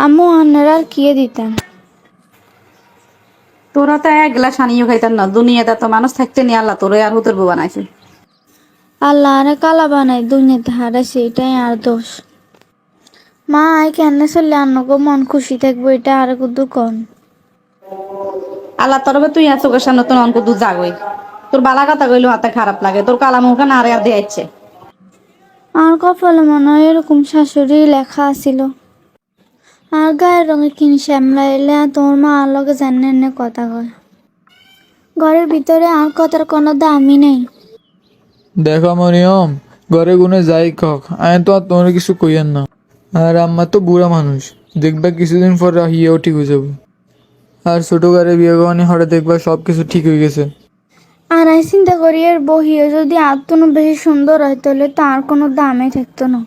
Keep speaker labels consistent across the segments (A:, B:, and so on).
A: আম্মু আন্নার আর কিয়ে দিতেন।
B: তোরা তো এক গ্লাস আনিও খাইতেন না, দুনিয়াতে তো মানুষ থাকতে নি, আল্লাহ তোরে আর হুতুর বউ বানাইছে।
A: আল্লাহ আরে কালা বানাই দুনিয়াতে হারাইছে, এটাই আর দোষ। মা আই কেন চললে আন্নগো মন খুশি থাকবো, এটা আর কুদু কন।
B: আল্লাহ তরবে তুই আর চোখের সামনে তোর অঙ্ক দু জাগই, তোর বালা কথা কইলেও হাতে খারাপ লাগে, তোর কালা মুখে না আর দিয়েছে।
A: আর কপালে মনে হয় এরকম শাশুড়ি লেখা আছিল। আর গায়ের রঙে কিনি শ্যামলাইলে তোমার মা আর লগে জানেন না কথা কয়। ঘরের ভিতরে আর কথার কোনো দামই নেই।
C: দেখো মরিয়ম, ঘরে গুনে যাই কক, আমি তো আর তোমার কিছু কইয়েন না। আর আম্মা তো বুড়া মানুষ, দেখবা কিছুদিন পর হিয়েও ঠিক হয়ে যাবে। আর ছোট গাড়ি বিয়ে করানি হরে দেখবা সব কিছু ঠিক হয়ে গেছে।
A: আর আমি চিন্তা করি এর বহিও যদি আর কোনো বেশি সুন্দর হয় তাহলে তার কোনো দামই থাকতো না।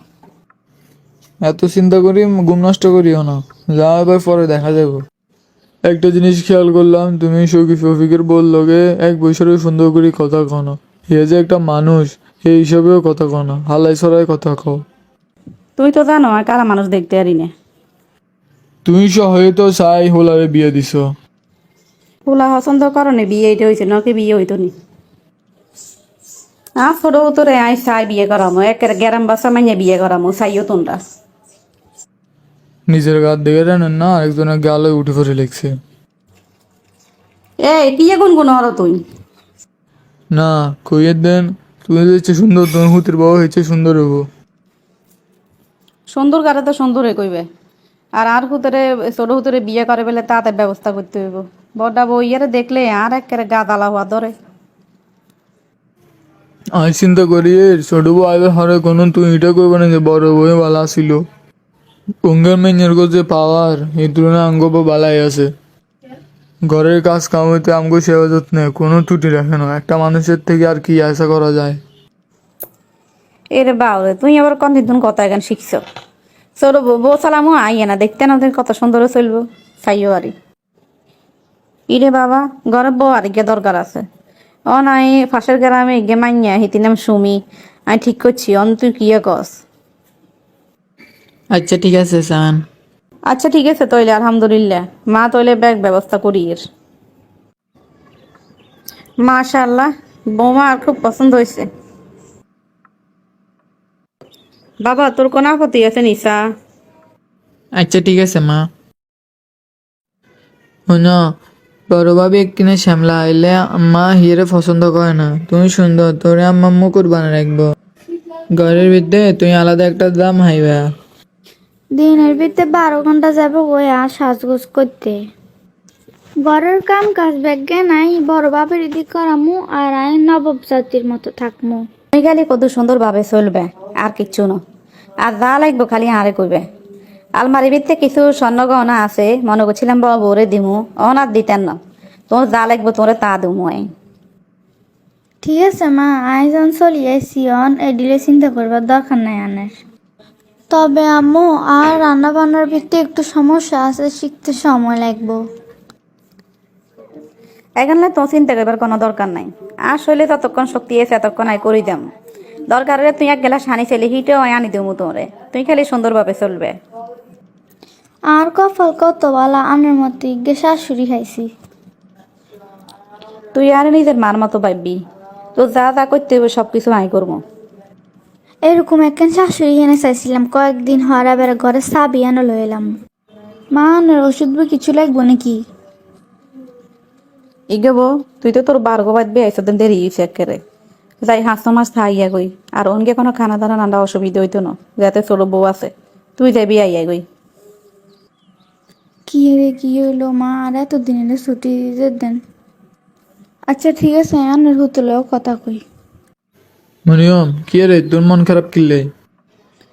C: এত চিন্তা করি ঘুম নষ্ট করিও না, যা এবার পরে দেখা যাবে। একটা জিনিস খেয়াল করলাম, তুমি শফিক শফিকের বল লগে এক বৈশারে সুন্দর করে কথা কও না। হে যে একটা মানুষ, এই হিসাবেও কথা কও না, হালাই ছড়াই কথা কও।
B: তুই তো জানো আর কালা মানুষ দেখতে পারি না।
C: তুমি সহয়ে তো চাই হোলারে বিয়ে দিছ।
B: ফুলা পছন্দ করনে বিয়ে এটা হয়েছে, নকে বিয়ে হইতো নি। ছোট তোরে আই চাই বিয়ে করামো, একের গ্যারাম বাসা মাইনে বিয়ে করামো, চাইও তোমরা।
C: নিজের গাত দেখে জানেন না, আরেকজনের গালে উঠে পড়ে লেগছে।
B: এই বিয়ে গুনগুন হরো তুই।
C: না কইয়ের দেন, তুমি হচ্ছে সুন্দর, তোমার হুতির বউ হয়েছে সুন্দর হবো।
B: সুন্দর গারে তো সুন্দরে কইবে, আর হুতরে ছোট হুতরে বিয়ে করে বেলে তাদের ব্যবস্থা করতে হইব। বড়টা বউ ইয়ারে দেখলে আর একেবারে গা দালা হওয়া ধরে।
C: আমি চিন্তা করি ছোট বউ আইবে হরে কোনো তুমি এটা করবে না যে বড় বউ বালা ছিল। অঙ্গের মেয়ের যে পাওয়ার এই তুলনায় আঙ্গ বালাই আছে। ঘরের কাজ কাম হইতে আমগো সেবা যত্নে কোনো ত্রুটি রাখে না, একটা মানুষের থেকে আর কি আশা করা যায়।
B: এরে বাউরে তুই আবার কন্দিন কথা এখান শিখছ। ছোট বউ সালামও আইয়ে না, দেখতে না দেখতে কত সুন্দর চলবো, চাইও আরি। ইরে বাবা, ঘরে বউ আর গিয়ে দরকার আছে। নাই ফাঁসের গ্রামে গে মাইয়া হিতি নাম সুমি, আমি ঠিক করছি তুই কিয়ে কস।
D: আচ্ছা ঠিক আছে সান।
B: আচ্ছা ঠিক আছে তইলে, আলহামদুলিল্লাহ। মা তইলে ব্যাগ ব্যবস্থা করি এর। মাশাআল্লাহ, বৌমা আর খুব পছন্দ হয়েছে। বাবা তোর কোন আপত্তি আছে নিসা?
D: আচ্ছা ঠিক আছে মা। শোনো, বড় ভাবি একদিনে শ্যামলা আইলে আম্মা হিয়ারে পছন্দ করে না। তুমি সুন্দর, তোরে আম্মা মুকুট বানা রাখবো। ঘরের ভিতরে তুই আলাদা একটা দাম হাইবা।
A: দিনের ভিতরে 12 ঘন্টা যাবো ওই আর সাজগোজ করতে। ঘরের কাম কাজ ব্যাগে নাই, বড় বাপের দিক করামু আর আই নবাব জাতির মতো থাকমু।
B: তুমি খালি কত সুন্দর ভাবে চলবে, আর কিচ্ছু না। আর যা লাগবো খালি আরে কইবে। আলমারির ভিতরে কিছু স্বর্ণ গহনা আছে, মনে করছিলাম বাবা বউরে দিমু, অনার দিতেন না। তোমার যা লাগবো তোরে তা দিমু।
A: ঠিক আছে মা, আই যখন চলি আইসি অন এডিলে চিন্তা করবার দরকার নাই আনের। তবে আম্মু আর রান্না বান্নার ভিতরে একটু সমস্যা আছে, শিখতে সময় লাগবো।
B: এখানে তো চিন্তা করবার কোনো দরকার নাই। আসলে ততক্ষণ শক্তি আছে এতক্ষণ আই করি দাম। দরকার হলে তুই এক গেলা সানি ছেলে হিটেও আনি দেবো তোরে, তুই খালি সুন্দরভাবে চলবে।
A: আর কপাল কত বালা, আনের মতো ইগে শাশুড়ি খাইছি।
B: তুই আর নিজের মার মতো ভাববি, তো যা যা করতে হবে সব কিছু আই করবো।
A: এরকম একখান শাশুড়ি এনে চাইছিলাম, কয়েকদিন হওয়ার বেড়ে ঘরে চাবি এনে লই এলাম। মা আনের ওষুধ বই কিছু লাগবো নাকি?
B: ইগেবো তুই তো তোর বার্গ বাঁধবি আইসদিন দেরি হয়েছে একেবারে। যাই 5 মাস থাইয়া গই, আর অনকে কোনো খানা দানা নান্ডা অসুবিধা হইতো না, যাতে ছোট বউ আছে। তুই যাবি আইয়া গই।
A: কি রে কি হইলো মা, আর এতদিন এনে ছুটি দিতে দেন। আচ্ছা ঠিক আছে, আনের হুতলেও কথা কই।
C: মরিয়ম কি রে, তোর মন খারাপ কিনলে?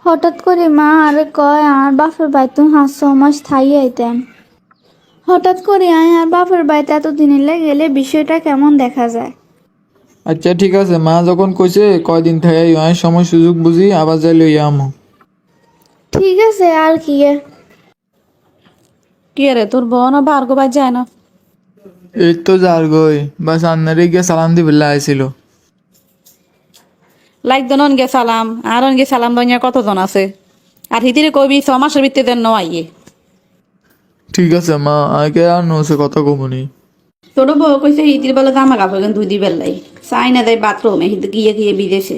A: হঠাৎ করে মা আরে কয় আর বাপের বাড়িতে 5-6 মাস থাই আইতেন। হঠাৎ করে আয় আর বাপের বাড়িতে এতদিন গেলে বিষয়টা কেমন দেখা যায়।
C: আচ্ছা ঠিক আছে, মা যখন কইছে কয়দিন থাকে সময় সুযোগ বুঝি আবার যাই লইয়া আমো।
A: ঠিক আছে আর কি।
B: কি রে তোর বোন বার্গ বাজ যায় না?
C: এই তো যার গই, বাস আন্নারে গিয়ে সালাম দিবিল্লা আইছিল।
B: লাইক দনন গে সালাম, আর অনগে সালাম দনিয়া কতজন আছে। আর হিতিরে কবি 6 মাসের ভিতরে দেন ন আইয়ে।
C: ঠিক আছে মা, আগে আর নসে কথা কমুনি।
B: ছোট বউ কইছে হিতির বেলা জামা কাপড় কেন ধুই দিবেন লাই চাই না দেয় বাথরুমে হিতে গিয়ে গিয়ে বিদেশে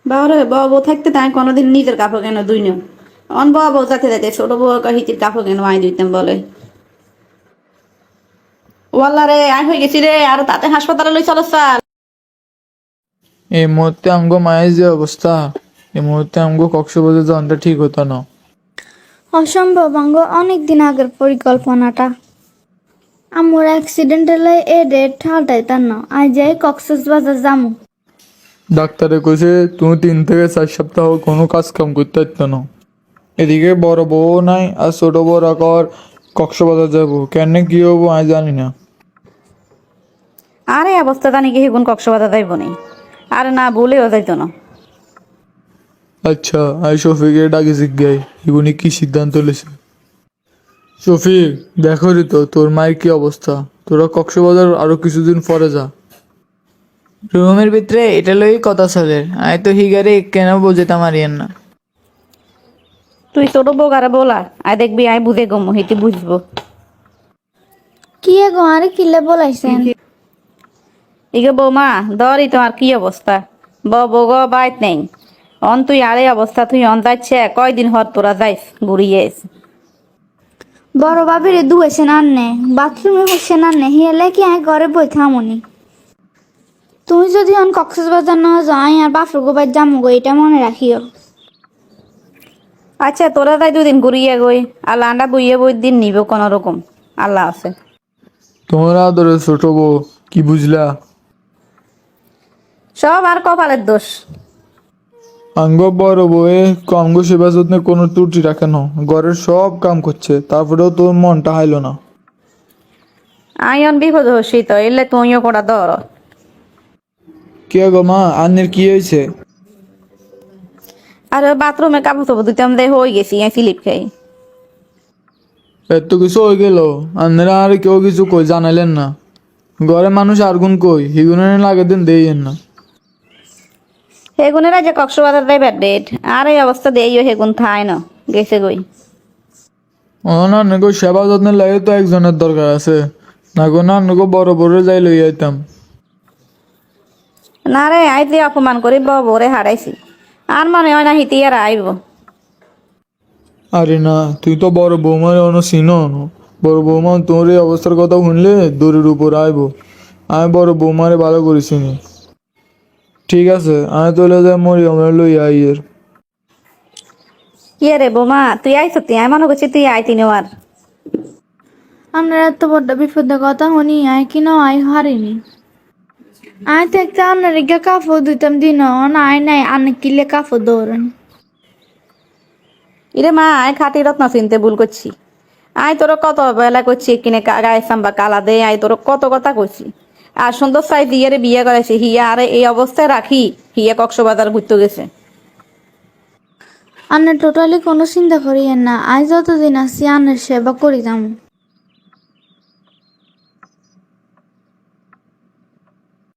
B: বাবারে বউ থাকতে তাই কোনোদিন নিজের কাপড় কেন ধুই না অন বউ যাতে যাতে ছোট বউ হিতির কাপড় কেন আই ধুইতাম বলে ওয়াল্লা রে আই হয়ে গেছি রে আর তাতে হাসপাতালে লই চলো স্যার
C: এই মুহূর্তে আমগো মায়ের যে অবস্থা, এই মুহূর্তে আমগো কক্সবাজার যাওয়াটা ঠিক হতো না।
A: অসম্ভব অঙ্গ অনেক দিন আগের পরিকল্পনাটা। আমার অ্যাক্সিডেন্ট হলে এ ডেট হালটাইতাম না, আজ যাই কক্সবাজার যামু।
C: ডাক্তারে কইছে তুমি 3 থেকে 4 সপ্তাহ কোনো কাজ কাম করতে পারতো না। এদিকে বড় বউ নাই আর ছোট বউ রাখার কক্সবাজার যাবো, কেন কি হবো আমি জানি না।
B: আরে অবস্থা জানি কি হেগুন কক্সবাজার যাইব নি আর না বলেও যাইতো না
C: আচ্ছা আমি শফিকের ডাকে জিজ্ঞাই এগুনি কি সিদ্ধান্ত লেছে। শফিক দেখো রে তো তোর মায়ের কি অবস্থা, তোরা কক্সবাজার আরো কিছুদিন পরে যা।
D: রুমের ভিতরে এটা লই কথা চলে, আই তো হিগারে কেন বুঝিতাম আরিয়ান না।
B: তুই ছোট বউ গারে বলা আই দেখবি আই বুঝে গম হেটি বুঝবো
A: কি গো আরে কিলে বলাইছেন?
B: ইগে বৌমা ধরই তোমার কি অবস্থা বউ গো বাইত নেই অন তুই আরে অবস্থা তুই অন যাচ্ছে কয়দিন হর তোরা যাইস ঘুরিয়ে
A: বড় বাবিরে দুয়েছেন আননে, বাথরুমে হচ্ছেন আননে, হিয়ালে কি আমি ঘরে বই থামনি। তুমি যদি অন কক্সবাজার না যাই আর বাপর গোবার যামু গো, এটা মনে রাখিও।
B: আচ্ছা তোরা তাই দুদিন ঘুরিয়ে গই আল্লাহ আন্ডা বইয়ে বই দিন নিব কোন রকম আল্লাহ আছে
C: তোমার আদরে ছোট বউ কি বুঝলা?
B: সব আর কপালের দোষ
C: আঙ্গ বড় বউয়ে অঙ্গ সেবা যত্নে কোনো ত্রুটি রাখে না, ঘরের সব কাম করছে, তারপরেও তোর মনটা হাইলো না।
B: আইন বিপদ হসি তো এলে তুইও করা ধর
C: কে গো মা, আন্নের কি হয়েছে?
B: আর বাথরুমে কাপড় চোপড় দিতাম দে হয়ে গেছি ফিলিপ খাই
C: এত কিছু হয়ে গেল, আন্নেরা আর কেউ কিছু কই জানাইলেন না? ঘরে মানুষ আর গুণ কই হিগুনের লাগে দিন দেইয়েন না।
B: হেগুনেরা যে কক্সবাজার দেয় ডেট আর এই অবস্থা দেইও হেগুন থাই না গেছে গই
C: না নাগো সেবা যত্নের লাগে তো একজনের দরকার আছে, না গো না নাগো বড় বড় যাই লই আইতাম।
B: না রে আইতে অপমান করি বরে হারাইছি আর মনে হয় না হিতি আর আইব
C: আরে না, তুই তো বড় বৌমার অন চিনো না। বড় বৌমা তোর এই অবস্থার কথা শুনলে দড়ির উপর আইব। আমি বড় বৌমারে ভালো করেছি নি। ঠিক আছে আমি চলে যাই মরি আমার লই আইয়ের।
B: কি রে বোমা তুই আইস তুই আমি মনে করছি তুই আইতি আর
A: আমরা এত বড় বিপদের কথা শুনি আই কিনা আই হারিনি। আই তো একটা আন্নার গিয়ে কাপড় দিতাম দিন, আই নাই আন্না কিলে কাপড় দৌড়ান।
B: ইরে মা আয় খাতি রত্ন চিনতে ভুল করছি আয় তোর কত বেলা করছি কিনে গায়ে সাম্বা কালা দে আয় তোর কত কথা করছি আর সুন্দর সাই দিয়ে বিয়ে করেছি হিয়া আরে এই অবস্থায় রাখি হিয়া কক্সবাজার ঘুরতে গেছে
A: আন্না টোটালি কোনো চিন্তা করিয়েন না, আই যতদিন আছি আন্নার সেবা করি যাম।